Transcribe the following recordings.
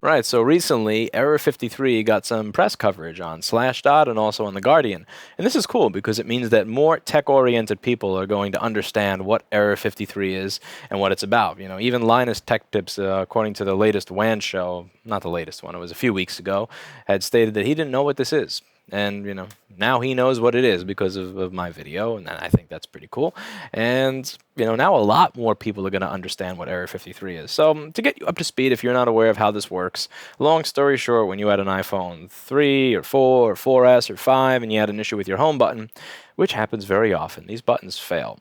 Right, so recently, Error 53 got some press coverage on Slashdot and also on The Guardian. And this is cool because it means that more tech-oriented people are going to understand what Error 53 is and what it's about. You know, even Linus Tech Tips, according to the latest WAN show, not the latest one, it was a few weeks ago, had stated that he didn't know what this is. And, you know, now he knows what it is because of my video, and I think that's pretty cool. And, you know, now a lot more people are going to understand what Error 53 is. So, to get you up to speed, if you're not aware of how this works, long story short, when you had an iPhone 3 or 4 or 4S or 5 and you had an issue with your home button, which happens very often, these buttons fail.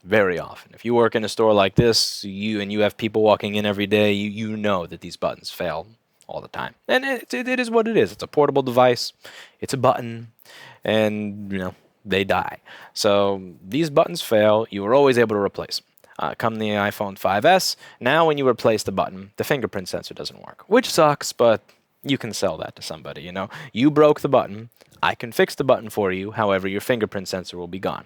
Very often. If you work in a store like this, you have people walking in every day, you know that these buttons fail all the time. And it is what it is. It's a portable device. It's a button. And, you know, they die. So these buttons fail. You were always able to replace. Come the iPhone 5S, now when you replace the button, the fingerprint sensor doesn't work. Which sucks, but you can sell that to somebody, you know. You broke the button. I can fix the button for you. However, your fingerprint sensor will be gone.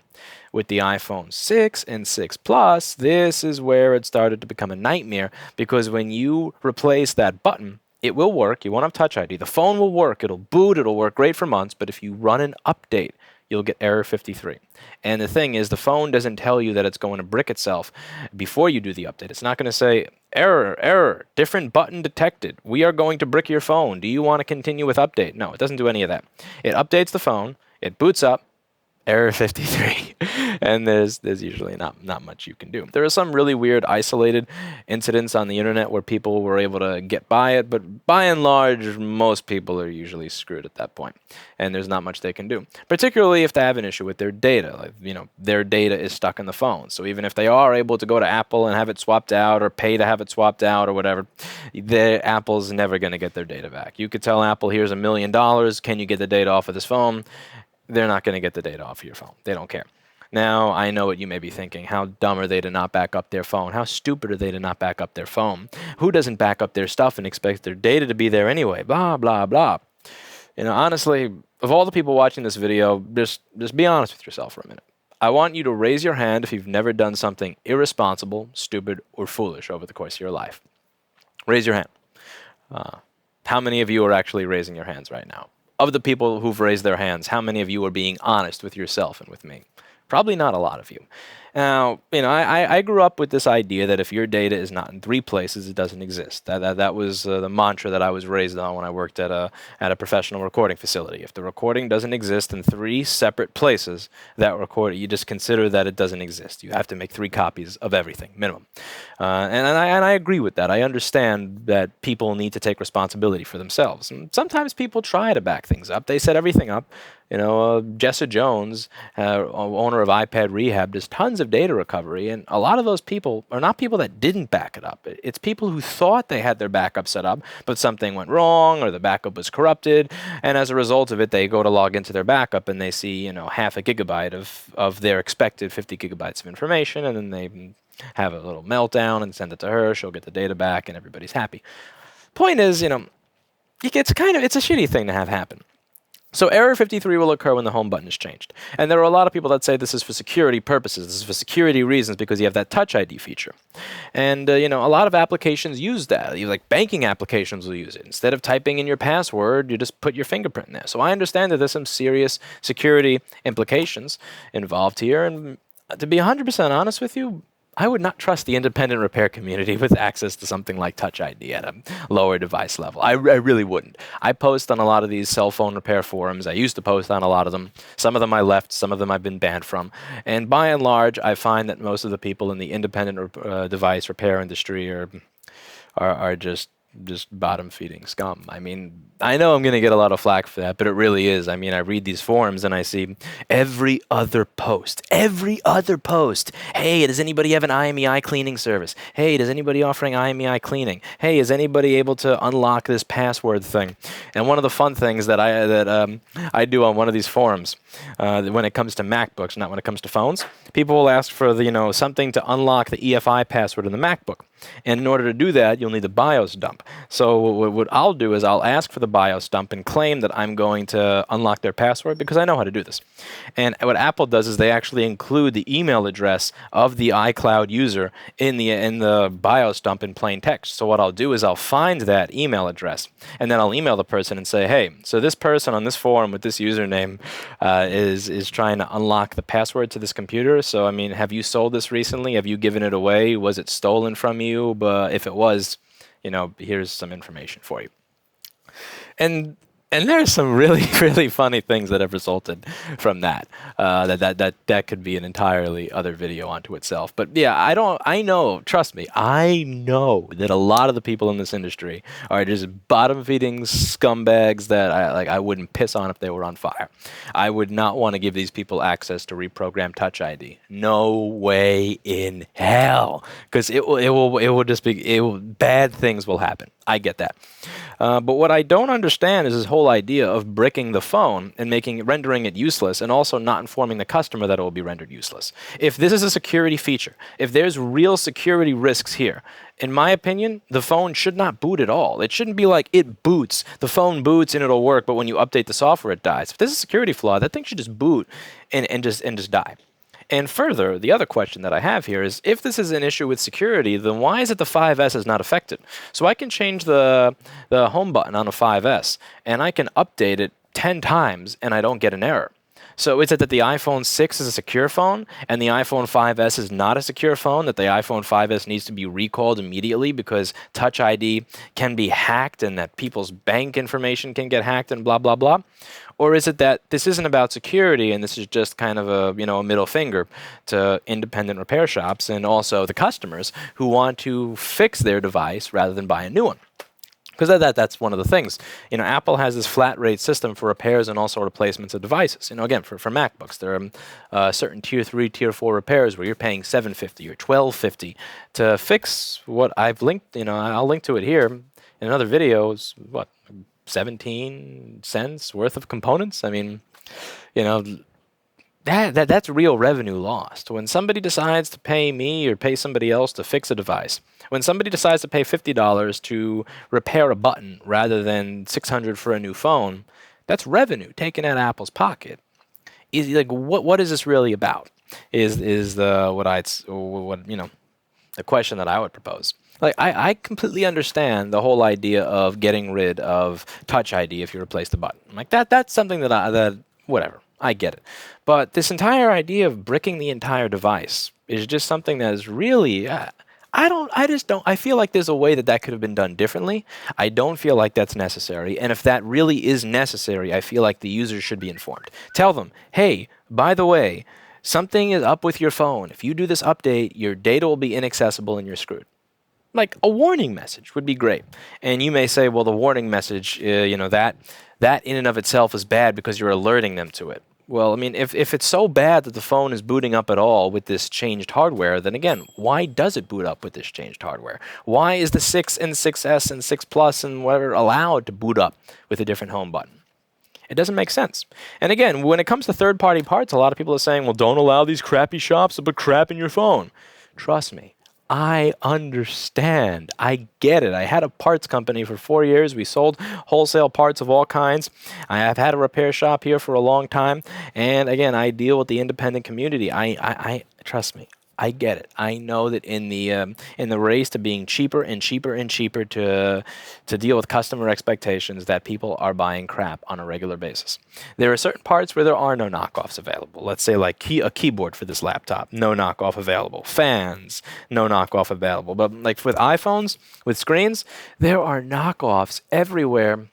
With the iPhone 6 and 6 Plus, this is where it started to become a nightmare because when you replace that button, it will work. You won't have Touch ID. The phone will work. It'll boot. It'll work great for months. But if you run an update, you'll get error 53. And the thing is, the phone doesn't tell you that it's going to brick itself before you do the update. It's not going to say, error, different button detected. We are going to brick your phone. Do you want to continue with update? No, it doesn't do any of that. It updates the phone. It boots up. Error 53. And there's usually not much you can do. There are some really weird isolated incidents on the internet where people were able to get by it, but by and large, most people are usually screwed at that point, and there's not much they can do. Particularly if they have an issue with their data, like, you know, their data is stuck in the phone. So even if they are able to go to Apple and have it swapped out or pay to have it swapped out or whatever, Apple's never going to get their data back. You could tell Apple, here's $1 million, can you get the data off of this phone? They're not going to get the data off of your phone. They don't care. Now, I know what you may be thinking. How dumb are they to not back up their phone? How stupid are they to not back up their phone? Who doesn't back up their stuff and expects their data to be there anyway? Blah, blah, blah. You know, honestly, of all the people watching this video, just be honest with yourself for a minute. I want you to raise your hand if you've never done something irresponsible, stupid, or foolish over the course of your life. Raise your hand. How many of you are actually raising your hands right now? Of the people who've raised their hands, how many of you are being honest with yourself and with me? Probably not a lot of you. Now, you know, I grew up with this idea that if your data is not in 3 places, it doesn't exist. That was the mantra that I was raised on when I worked at a professional recording facility. If the recording doesn't exist in 3 separate places, that record, you just consider that it doesn't exist. You have to make 3 copies of everything, minimum. And I agree with that. I understand that people need to take responsibility for themselves. And sometimes people try to back things up. They set everything up. You know, Jessa Jones, owner of iPad Rehab, does tons of data recovery, and a lot of those people are not people that didn't back it up. It's people who thought they had their backup set up, but something went wrong, or the backup was corrupted, and as a result of it, they go to log into their backup, and they see, you know, half a gigabyte of their expected 50 gigabytes of information, and then they have a little meltdown and send it to her. She'll get the data back, and everybody's happy. Point is, you know, it's a shitty thing to have happen. So error 53 will occur when the home button is changed. And there are a lot of people that say this is for security purposes. This is for security reasons because you have that Touch ID feature. And, you know, a lot of applications use that. Like banking applications will use it. Instead of typing in your password, you just put your fingerprint in there. So I understand that there's some serious security implications involved here. And to be 100% honest with you, I would not trust the independent repair community with access to something like Touch ID at a lower device level. I really wouldn't. I post on a lot of these cell phone repair forums. I used to post on a lot of them. Some of them I left. Some of them I've been banned from. And by and large, I find that most of the people in the independent device repair industry are just bottom feeding scum. I mean, I know I'm going to get a lot of flack for that, but it really is. I mean, I read these forums and I see every other post. Hey, does anybody have an IMEI cleaning service? Hey, does anybody offering IMEI cleaning? Hey, is anybody able to unlock this password thing? And one of the fun things that I do on one of these forums, when it comes to MacBooks, not when it comes to phones, people will ask for something to unlock the EFI password in the MacBook. And in order to do that, you'll need the BIOS dump. So what I'll do is I'll ask for the BIOS dump and claim that I'm going to unlock their password because I know how to do this. And what Apple does is they actually include the email address of the iCloud user in the BIOS dump in plain text. So what I'll do is I'll find that email address, and then I'll email the person and say, hey, so this person on this forum with this username is trying to unlock the password to this computer. So, I mean, have you sold this recently? Have you given it away? Was it stolen from you? But if it was, here's some information for you. And there's some really, really funny things that have resulted from that. That could be an entirely other video onto itself. But yeah, I know, trust me, I know that a lot of the people in this industry are just bottom-feeding scumbags that I wouldn't piss on if they were on fire. I would not want to give these people access to reprogram Touch ID. No way in hell, because bad things will happen. I get that. But what I don't understand is this whole idea of bricking the phone and rendering it useless, and also not informing the customer that it will be rendered useless. If this is a security feature, if there's real security risks here, in my opinion, the phone should not boot at all. It shouldn't be like it boots, the phone boots and it'll work, but when you update the software it dies. If there's a security flaw, that thing should just boot and just die. And further, the other question that I have here is, if this is an issue with security, then why is it the 5S is not affected? So I can change the home button on a 5S, and I can update it 10 times, and I don't get an error. So is it that the iPhone 6 is a secure phone, and the iPhone 5S is not a secure phone, that the iPhone 5S needs to be recalled immediately because Touch ID can be hacked and that people's bank information can get hacked and blah, blah, blah? Or is it that this isn't about security and this is just kind of a middle finger to independent repair shops and also the customers who want to fix their device rather than buy a new one? Because that's one of the things. Apple has this flat rate system for repairs and also replacements of devices. Again, for MacBooks, there are certain tier 3, tier 4 repairs where you're paying $750 or $1250 to fix what I've linked. I'll link to it here in another video. Is what, 17 cents worth of components? I mean, that's real revenue lost. When somebody decides to pay me or pay somebody else to fix a device, when somebody decides to pay $50 to repair a button rather than $600 for a new phone, that's revenue taken out of Apple's pocket. What is this really about? Is the question that I would propose. I completely understand the whole idea of getting rid of Touch ID if you replace the button. That's something that whatever, I get it. But this entire idea of bricking the entire device is just something that is really, I feel like there's a way that could have been done differently. I don't feel like that's necessary. And if that really is necessary, I feel like the users should be informed. Tell them, hey, by the way, something is up with your phone. If you do this update, your data will be inaccessible and you're screwed. Like a warning message would be great. And you may say, well, the warning message, that in and of itself is bad because you're alerting them to it. Well, I mean, if it's so bad that the phone is booting up at all with this changed hardware, then again, why does it boot up with this changed hardware? Why is the 6 and 6S and 6 Plus and whatever allowed to boot up with a different home button? It doesn't make sense. And again, when it comes to third-party parts, a lot of people are saying, well, don't allow these crappy shops to put crap in your phone. Trust me. I understand. I get it. I had a parts company for 4 years. We sold wholesale parts of all kinds. I have had a repair shop here for a long time. And again, I deal with the independent community. I trust me. I get it. I know that in the race to being cheaper and cheaper and cheaper to deal with customer expectations, that people are buying crap on a regular basis. There are certain parts where there are no knockoffs available. Let's say like a keyboard for this laptop, no knockoff available. Fans, no knockoff available. But like with iPhones, with screens, there are knockoffs everywhere,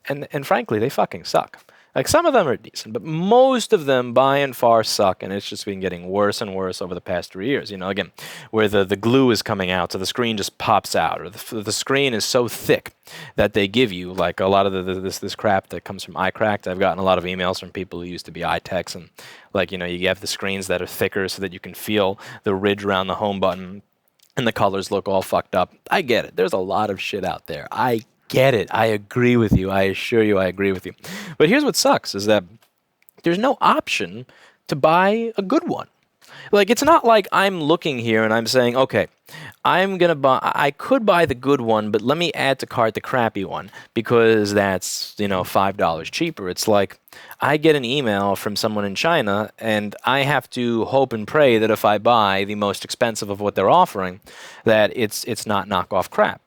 and frankly, they fucking suck. Like some of them are decent, but most of them by and far suck, and it's just been getting worse and worse over the past 3 years. Again, where the glue is coming out, so the screen just pops out, or the screen is so thick that they give you like a lot of this crap that comes from iCracked. I've gotten a lot of emails from people who used to be iTechs, and you have the screens that are thicker so that you can feel the ridge around the home button, and the colors look all fucked up. I get it. There's a lot of shit out there. I get it. I agree with you. I assure you I agree with you. But here's what sucks is that there's no option to buy a good one. Like, it's not like I'm looking here and I'm saying, okay, I'm gonna buy. I could buy the good one, but let me add to cart the crappy one because that's $5 cheaper. It's like I get an email from someone in China, and I have to hope and pray that if I buy the most expensive of what they're offering, that it's not knockoff crap.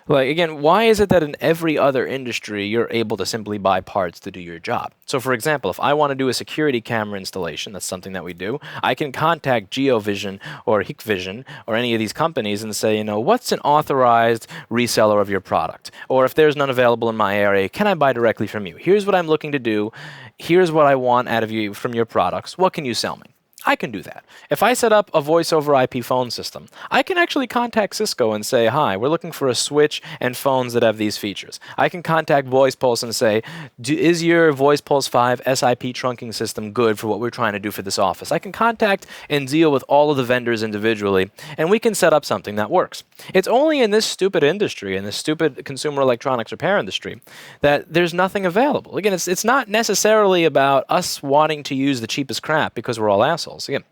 Like, again, why is it that in every other industry you're able to simply buy parts to do your job? So, for example, if I want to do a security camera installation, that's something that we do, I can contact GeoVision or Hikvision or any of these companies and say, what's an authorized reseller of your product? Or if there's none available in my area, can I buy directly from you? Here's what I'm looking to do. Here's what I want out of you from your products. What can you sell me? I can do that. If I set up a voice over IP phone system, I can actually contact Cisco and say, hi, we're looking for a switch and phones that have these features. I can contact VoicePulse and say, is your VoicePulse 5 SIP trunking system good for what we're trying to do for this office? I can contact and deal with all of the vendors individually, and we can set up something that works. It's only in this stupid industry, in this stupid consumer electronics repair industry, that there's nothing available. Again, it's not necessarily about us wanting to use the cheapest crap because we're all assholes. Again,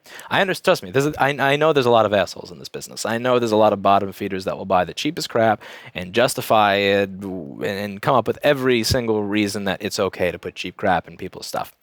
trust me, I know there's a lot of assholes in this business. I know there's a lot of bottom feeders that will buy the cheapest crap and justify it and come up with every single reason that it's okay to put cheap crap in people's stuff.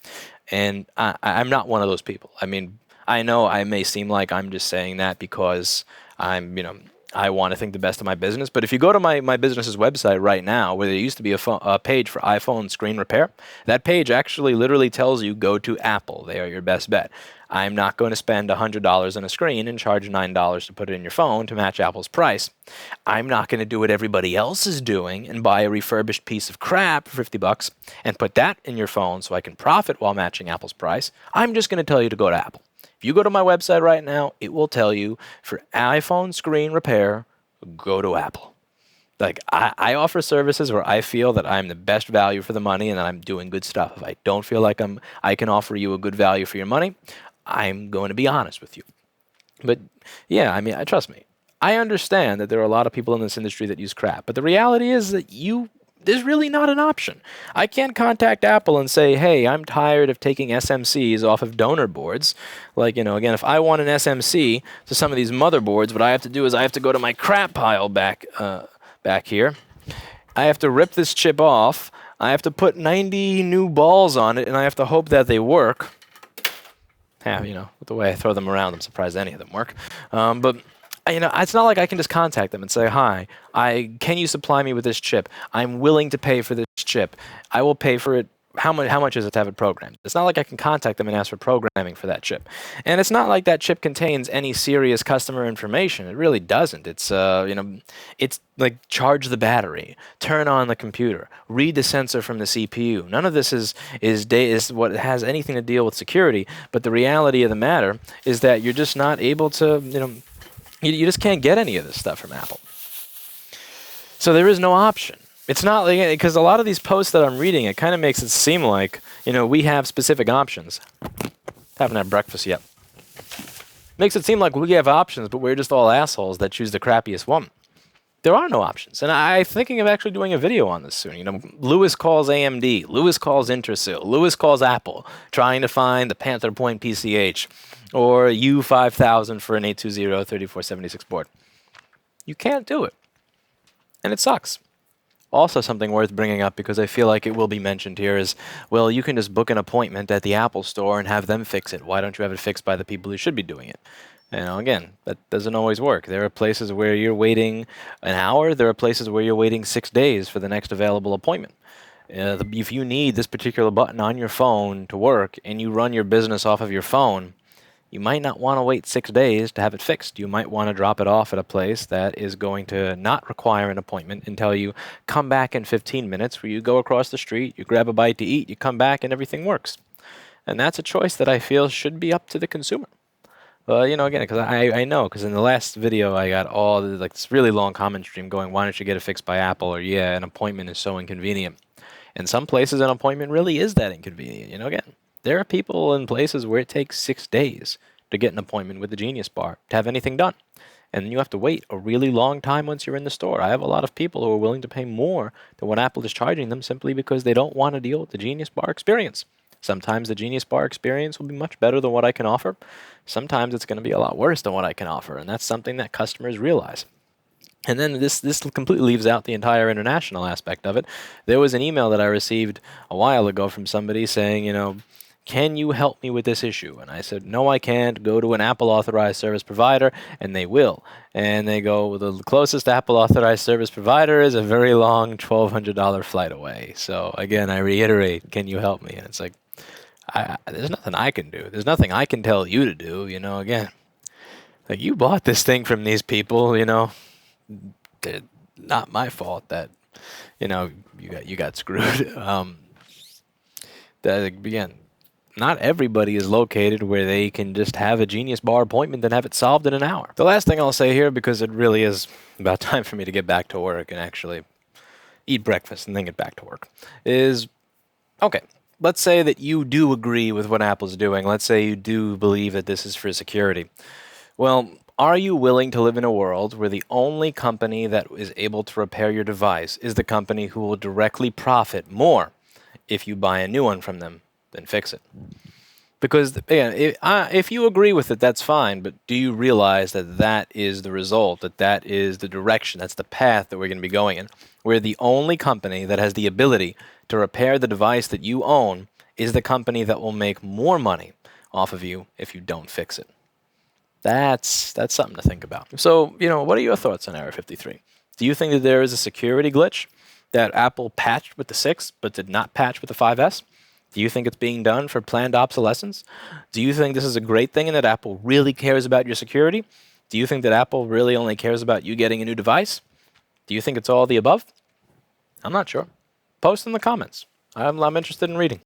And I'm not one of those people. I mean, I know I may seem like I'm just saying that because I want to think the best of my business. But if you go to my business's website right now, where there used to be a page for iPhone screen repair, that page actually literally tells you go to Apple. They are your best bet. I'm not going to spend $100 on a screen and charge $9 to put it in your phone to match Apple's price. I'm not going to do what everybody else is doing and buy a refurbished piece of crap for $50 and put that in your phone so I can profit while matching Apple's price. I'm just going to tell you to go to Apple. If you go to my website right now, it will tell you for iPhone screen repair, go to Apple. Like, I offer services where I feel that I'm the best value for the money and that I'm doing good stuff. If I don't feel like I can offer you a good value for your money, I'm going to be honest with you. But yeah, I mean, trust me. I understand that there are a lot of people in this industry that use crap, but the reality is that there's really not an option. I can't contact Apple and say, hey, I'm tired of taking SMCs off of donor boards. Like, again, if I want an SMC to some of these motherboards, what I have to do is I have to go to my crap pile back here. I have to rip this chip off. I have to put 90 new balls on it, and I have to hope that they work. Yeah, with the way I throw them around, I'm surprised any of them work. But it's not like I can just contact them and say, hi, can you supply me with this chip? I'm willing to pay for this chip. I will pay for it. How much is it to have it programmed? It's not like I can contact them and ask for programming for that chip. And it's not like that chip contains any serious customer information. It really doesn't. It's it's like charge the battery, turn on the computer, read the sensor from the CPU. None of this is what has anything to deal with security. But the reality of the matter is that you're just not able to, you just can't get any of this stuff from Apple. So there is no option. It's not like, because a lot of these posts that I'm reading, it kind of makes it seem like, we have specific options. Haven't had breakfast yet. Makes it seem like we have options, but we're just all assholes that choose the crappiest one. There are no options. And I'm thinking of actually doing a video on this soon. Lewis calls AMD. Lewis calls Intersil. Lewis calls Apple, trying to find the Panther Point PCH or U5000 for an 820-3476 board. You can't do it. And it sucks. Also, something worth bringing up, because I feel like it will be mentioned here, is, well, you can just book an appointment at the Apple store and have them fix it. Why don't you have it fixed by the people who should be doing it? Again, that doesn't always work. There are places where you're waiting an hour. There are places where you're waiting 6 days for the next available appointment. If you need this particular button on your phone to work and you run your business off of your phone, you might not want to wait 6 days to have it fixed. You might want to drop it off at a place that is going to not require an appointment and tell you, come back in 15 minutes, where you go across the street, you grab a bite to eat, you come back, and everything works. And that's a choice that I feel should be up to the consumer. Again, because I know, because in the last video I got all this really long comment stream going, why don't you get it fixed by Apple? Or, yeah, an appointment is so inconvenient. In some places, an appointment really is that inconvenient. Again, there are people in places where it takes 6 days to get an appointment with the Genius Bar to have anything done. And you have to wait a really long time once you're in the store. I have a lot of people who are willing to pay more than what Apple is charging them simply because they don't want to deal with the Genius Bar experience. Sometimes the Genius Bar experience will be much better than what I can offer. Sometimes it's going to be a lot worse than what I can offer, and that's something that customers realize. And then this completely leaves out the entire international aspect of it. There was an email that I received a while ago from somebody saying, can you help me with this issue? And I said, no, I can't. Go to an Apple authorized service provider, and they will. And they go, well, the closest Apple authorized service provider is a very long $1,200 flight away. So again, I reiterate, can you help me? And it's like, there's nothing I can do. There's nothing I can tell you to do. Again, like, you bought this thing from these people. It's not my fault that you got screwed. That again, not everybody is located where they can just have a Genius Bar appointment and have it solved in an hour. The last thing I'll say here, because it really is about time for me to get back to work and actually eat breakfast and then get back to work, is, okay, let's say that you do agree with what Apple's doing. Let's say you do believe that this is for security. Well, are you willing to live in a world where the only company that is able to repair your device is the company who will directly profit more if you buy a new one from them than fix it? Because, again, if you agree with it, that's fine, but do you realize that that is the result, that is the direction, that's the path that we're going to be going in, where the only company that has the ability to repair the device that you own is the company that will make more money off of you if you don't fix it? That's something to think about. So, what are your thoughts on Error 53? Do you think that there is a security glitch that Apple patched with the 6 but did not patch with the 5S? Do you think it's being done for planned obsolescence? Do you think this is a great thing and that Apple really cares about your security? Do you think that Apple really only cares about you getting a new device? Do you think it's all the above? I'm not sure. Post in the comments. I'm interested in reading.